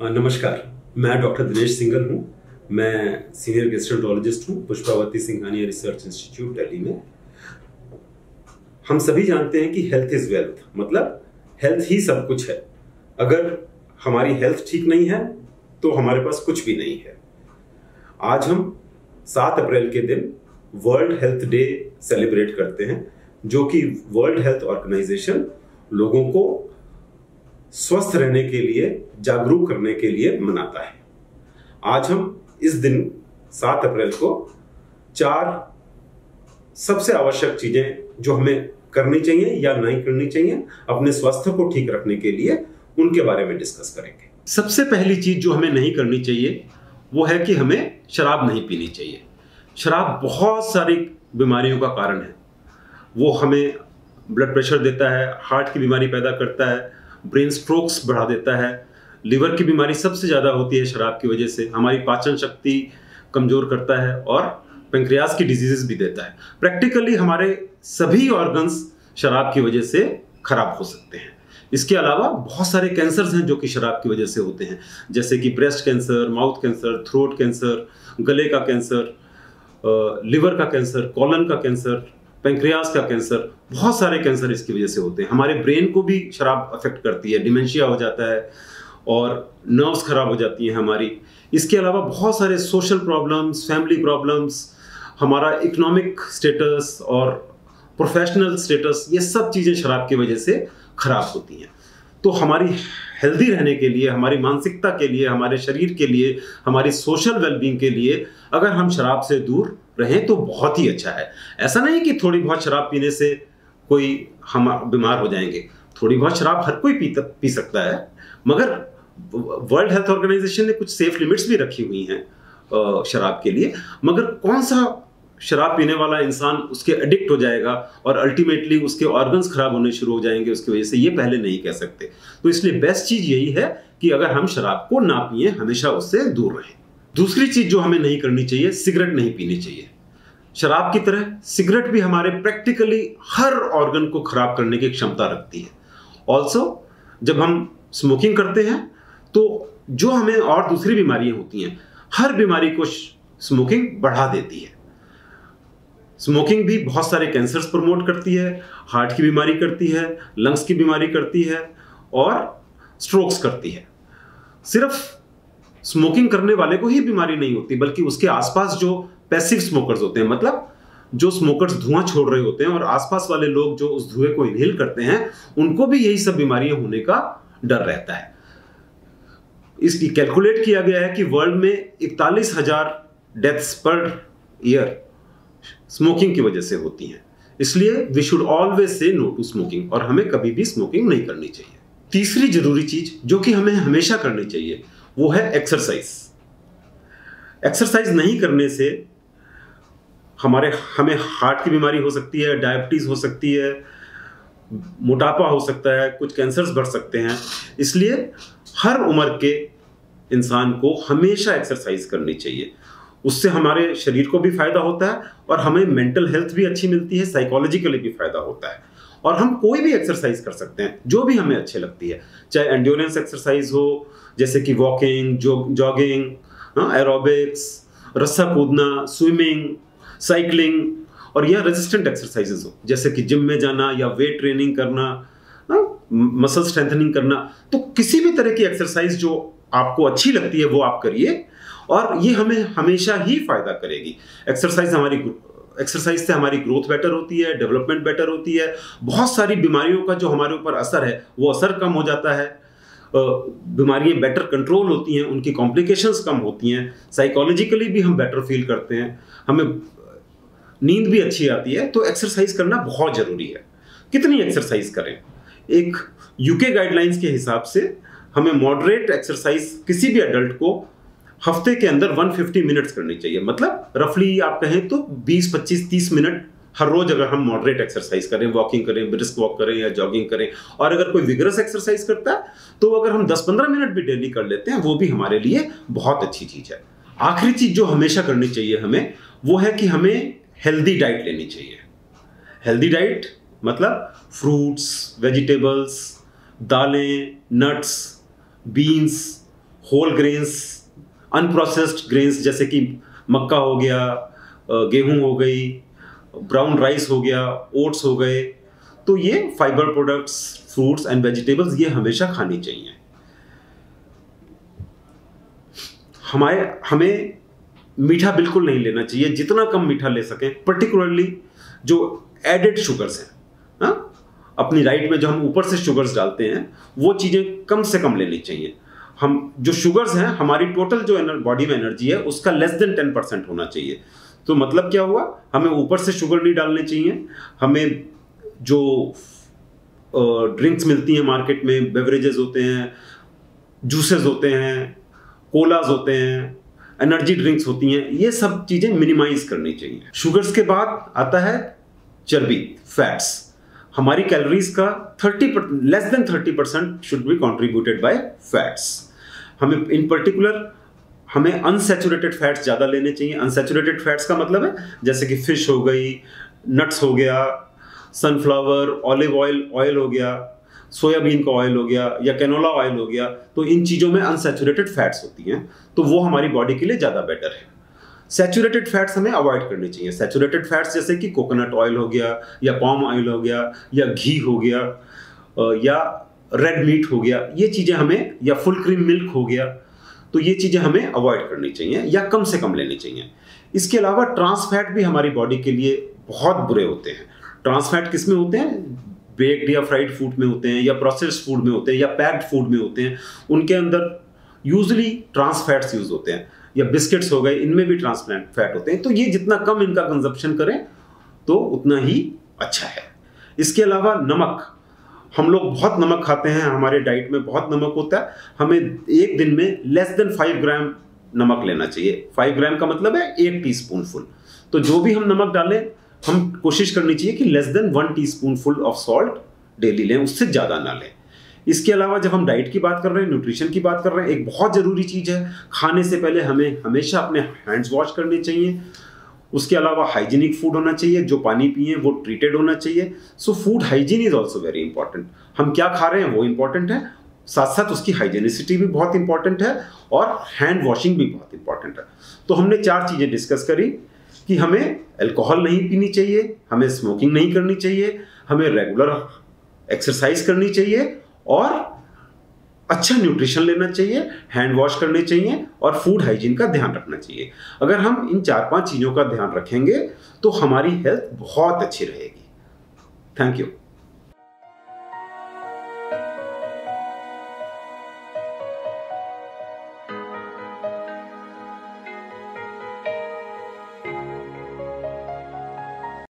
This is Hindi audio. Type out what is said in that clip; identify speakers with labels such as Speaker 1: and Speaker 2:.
Speaker 1: नमस्कार, मैं डॉक्टर दिनेश सिंगल हूँ। मैं सीनियर गैस्ट्रोएंटरोलॉजिस्ट हूँ पुष्पावती सिंघानिया रिसर्च इंस्टीट्यूट दिल्ली में। हम सभी जानते हैं कि हेल्थ इज वेल्थ, मतलब हेल्थ ही सब कुछ है। अगर हमारी हेल्थ ठीक नहीं है तो हमारे पास कुछ भी नहीं है। आज हम 7 अप्रैल के दिन वर्ल्ड हेल्थ डे सेलिब्रेट करते हैं, जो कि वर्ल्ड हेल्थ ऑर्गेनाइजेशन लोगों को स्वस्थ रहने के लिए जागरूक करने के लिए मनाता है। आज हम इस दिन 7 अप्रैल को 4 सबसे आवश्यक चीजें जो हमें करनी चाहिए या नहीं करनी चाहिए अपने स्वास्थ्य को ठीक रखने के लिए, उनके बारे में डिस्कस करेंगे। सबसे पहली चीज जो हमें नहीं करनी चाहिए वो है कि हमें शराब नहीं पीनी चाहिए। शराब बहुत सारी बीमारियों का कारण है। वो हमें ब्लड प्रेशर देता है, हार्ट की बीमारी पैदा करता है, ब्रेन स्ट्रोक्स बढ़ा देता है, लिवर की बीमारी सबसे ज़्यादा होती है शराब की वजह से, हमारी पाचन शक्ति कमज़ोर करता है और पेंक्रियाज की डिजीजेस भी देता है। प्रैक्टिकली हमारे सभी ऑर्गन्स शराब की वजह से खराब हो सकते हैं। इसके अलावा बहुत सारे कैंसर्स हैं जो कि शराब की वजह से होते हैं, जैसे कि breast cancer, mouth cancer, throat cancer, गले का कैंसर, लिवर का कैंसर, कॉलन का कैंसर, पेंक्रियाज का कैंसर। बहुत सारे कैंसर इसकी वजह से होते हैं। हमारे ब्रेन को भी शराब अफेक्ट करती है, डिमेंशिया हो जाता है और नर्व्स खराब हो जाती हैं हमारी। इसके अलावा बहुत सारे सोशल प्रॉब्लम्स, फैमिली प्रॉब्लम्स, हमारा इकोनॉमिक स्टेटस और प्रोफेशनल स्टेटस, ये सब चीज़ें शराब की वजह से खराब होती हैं। तो हमारी हेल्दी रहने के लिए, हमारी मानसिकता के लिए, हमारे शरीर के लिए, हमारी सोशल वेलबींग के लिए अगर हम शराब से दूर रहें तो बहुत ही अच्छा है। ऐसा नहीं कि थोड़ी बहुत शराब पीने से कोई हम बीमार हो जाएंगे। थोड़ी बहुत शराब हर कोई पी सकता है, मगर वर्ल्ड हेल्थ ऑर्गेनाइजेशन ने कुछ सेफ लिमिट्स भी रखी हुई हैं शराब के लिए। मगर कौन सा शराब पीने वाला इंसान उसके एडिक्ट हो जाएगा और अल्टीमेटली उसके ऑर्गन्स खराब होने शुरू हो जाएंगे उसकी वजह से, ये पहले नहीं कह सकते। तो इसलिए बेस्ट चीज यही है कि अगर हम शराब को ना पिए, हमेशा उससे दूर रहें। दूसरी चीज जो हमें नहीं करनी चाहिए, सिगरेट नहीं पीनी चाहिए। शराब की तरह सिगरेट भी हमारे प्रैक्टिकली हर ऑर्गन को खराब करने की क्षमता रखती है। ऑल्सो जब हम स्मोकिंग करते हैं तो जो हमें और दूसरी बीमारियां होती हैं, हर बीमारी को स्मोकिंग बढ़ा देती है। स्मोकिंग भी बहुत सारे कैंसर्स प्रमोट करती है, हार्ट की बीमारी करती है, लंग्स की बीमारी करती है और स्ट्रोक्स करती है। सिर्फ स्मोकिंग करने वाले को ही बीमारी नहीं होती, बल्कि उसके आसपास जो पैसिव स्मोकर्स होते हैं, मतलब जो स्मोकर्स धुआं छोड़ रहे होते हैं और आसपास वाले लोग जो उस धुएं को इनहेल करते हैं, उनको भी यही सब बीमारियां होने का डर रहता है। इसकी कैलकुलेट किया गया है कि वर्ल्ड में 41,000 डेथ्स पर ईयर स्मोकिंग की वजह से होती हैं। इसलिए we should always say no to smoking, और हमें कभी भी स्मोकिंग नहीं करनी चाहिए। तीसरी जरूरी चीज जो कि हमें हमेशा करनी चाहिए वो है एक्सरसाइज। एक्सरसाइज नहीं करने से हमें हार्ट की बीमारी हो सकती है, डायबिटीज हो सकती है, मोटापा हो सकता है, कुछ कैंसर्स बढ़ सकते हैं। इसलिए हर उम्र के इंसान को हमेशा एक्सरसाइज करनी चाहिए। उससे हमारे शरीर को भी फायदा होता है और हमें मेंटल हेल्थ भी अच्छी मिलती है, साइकोलॉजिकली भी फायदा होता है। और हम कोई भी एक्सरसाइज कर सकते हैं जो भी हमें अच्छी लगती है, चाहे एंड्योरेंस एक्सरसाइज हो जैसे कि वॉकिंग, जॉगिंग, एरोबिक्स, रस्सा कूदना, स्विमिंग, साइकिलिंग, और या रेजिस्टेंट एक्सरसाइजेज हो जैसे कि जिम में जाना या वेट ट्रेनिंग करना, मसल स्ट्रेंथनिंग करना। तो किसी भी तरह की एक्सरसाइज जो आपको अच्छी लगती है वो आप करिए, और ये हमें हमेशा ही फायदा करेगी। एक्सरसाइज से हमारी ग्रोथ बेटर होती है, डेवलपमेंट बेटर होती है, बहुत सारी बीमारियों का जो हमारे ऊपर असर है वो असर कम हो जाता है, बीमारियां बेटर कंट्रोल होती हैं, उनकी कॉम्प्लिकेशंस कम होती हैं, साइकोलॉजिकली भी हम बेटर फील करते हैं, हमें नींद भी अच्छी आती है। तो एक्सरसाइज करना बहुत जरूरी है। कितनी एक्सरसाइज करें? एक यूके गाइडलाइंस के हिसाब से हमें मॉडरेट एक्सरसाइज किसी भी एडल्ट को हफ्ते के अंदर 150 मिनट्स करनी चाहिए। मतलब रफली आप कहें तो 20, 25, 30 मिनट हर रोज अगर हम मॉडरेट एक्सरसाइज करें, वॉकिंग करें, ब्रिस्क वॉक करें या जॉगिंग करें, और अगर कोई विगरस एक्सरसाइज करता है तो अगर हम 10-15 मिनट भी डेली कर लेते हैं वो भी हमारे लिए बहुत अच्छी चीज है। आखिरी चीज जो हमेशा करनी चाहिए हमें, वो है कि हमें हेल्दी डाइट लेनी चाहिए। हेल्दी डाइट मतलब फ्रूट्स, वेजिटेबल्स, दालें, nuts, beans, whole grains, unprocessed grains जैसे कि मक्का हो गया, गेहूं हो गई, ब्राउन राइस हो गया, ओट्स हो गए, तो ये fibre products, fruits and vegetables ये हमेशा खानी चाहिए। हमें मीठा बिल्कुल नहीं लेना चाहिए, जितना कम मीठा ले सकें, पर्टिकुलरली जो एडेड शुगर्स हैं, हाँ? अपनी डाइट में जो हम ऊपर से शुगर्स डालते हैं वो चीज़ें कम से कम लेनी चाहिए। हम जो शुगर्स हैं, हमारी टोटल जो बॉडी में एनर्जी है उसका लेस देन 10% होना चाहिए। तो मतलब क्या हुआ, हमें ऊपर से शुगर नहीं डालने चाहिए। हमें जो ड्रिंक्स मिलती हैं मार्केट में, बेवरेजेस होते हैं, जूसेस होते हैं, कोलाज होते हैं, एनर्जी ड्रिंक्स होती हैं, ये सब चीज़ें मिनिमाइज करनी चाहिए। शुगर्स के बाद आता है चर्बी, फैट्स। हमारी कैलोरीज का 30% less than 30% should be contributed bye fats. हमें इन पर्टिकुलर हमें अनसैचुरेटेड फैट्स ज़्यादा लेने चाहिए। अनसैचुरेटेड फैट्स का मतलब है जैसे कि फिश हो गई, नट्स हो गया, सनफ्लावर, ऑलिव ऑयल हो गया, सोयाबीन का ऑयल हो गया या कैनोला ऑयल हो गया, तो इन चीज़ों में अनसैचुरेटेड फैट्स होती हैं, तो वो हमारी बॉडी के लिए ज़्यादा बेटर है। सैचुरेटेड फैट्स हमें अवॉइड करनी चाहिए। सैचुरेटेड फैट्स जैसे कि कोकोनट ऑयल हो गया या पाम ऑयल हो गया या घी हो गया या रेड मीट हो गया, ये चीज़ें हमें, या फुल क्रीम मिल्क हो गया, तो ये चीज़ें हमें अवॉइड करनी चाहिए या कम से कम लेनी चाहिए। इसके अलावा ट्रांस फैट भी हमारी बॉडी के लिए बहुत बुरे होते हैं। ट्रांस फैट किस में होते हैं? बेक्ड या फ्राइड फूड में होते हैं, या प्रोसेस्ड फूड में होते हैं, या पैक्ड फूड में होते हैं। उनके अंदर यूजुअली ट्रांस फैट्स यूज होते हैं, या बिस्किट्स हो गए, इनमें भी ट्रांस फैट होते हैं। तो ये जितना कम इनका कंजप्शन करें तो उतना ही अच्छा है। इसके अलावा नमक, हम लोग बहुत नमक खाते हैं, हमारे डाइट में बहुत नमक होता है। हमें एक दिन में लेस देन 5 ग्राम नमक लेना चाहिए। 5 ग्राम का मतलब है 1 टीस्पून फुल। तो जो भी हम नमक डालें, हम कोशिश करनी चाहिए कि less than 1 teaspoon full of salt daily लें, उससे ज़्यादा ना लें। इसके अलावा जब हम डाइट की बात कर रहे हैं, न्यूट्रिशन की बात कर रहे हैं, एक बहुत ज़रूरी चीज़ है, खाने से पहले हमें हमेशा अपने हैंड्स वॉश करने चाहिए। उसके अलावा हाइजीनिक फूड होना चाहिए, जो पानी पिए वो ट्रीटेड होना चाहिए। So food hygiene is also very important. हम क्या खा रहे हैं वो इंपॉर्टेंट है, साथ साथ उसकी हाइजीनिसिटी भी बहुत इंपॉर्टेंट है, और हैंड वॉशिंग भी बहुत इंपॉर्टेंट है। तो हमने 4 चीज़ें डिस्कस करी कि हमें अल्कोहल नहीं पीनी चाहिए, हमें स्मोकिंग नहीं करनी चाहिए, हमें रेगुलर एक्सरसाइज करनी चाहिए, और अच्छा न्यूट्रिशन लेना चाहिए, हैंड वॉश करने चाहिए, और फूड हाइजीन का ध्यान रखना चाहिए। अगर हम इन 4-5 चीज़ों का ध्यान रखेंगे तो हमारी हेल्थ बहुत अच्छी रहेगी। Thank you.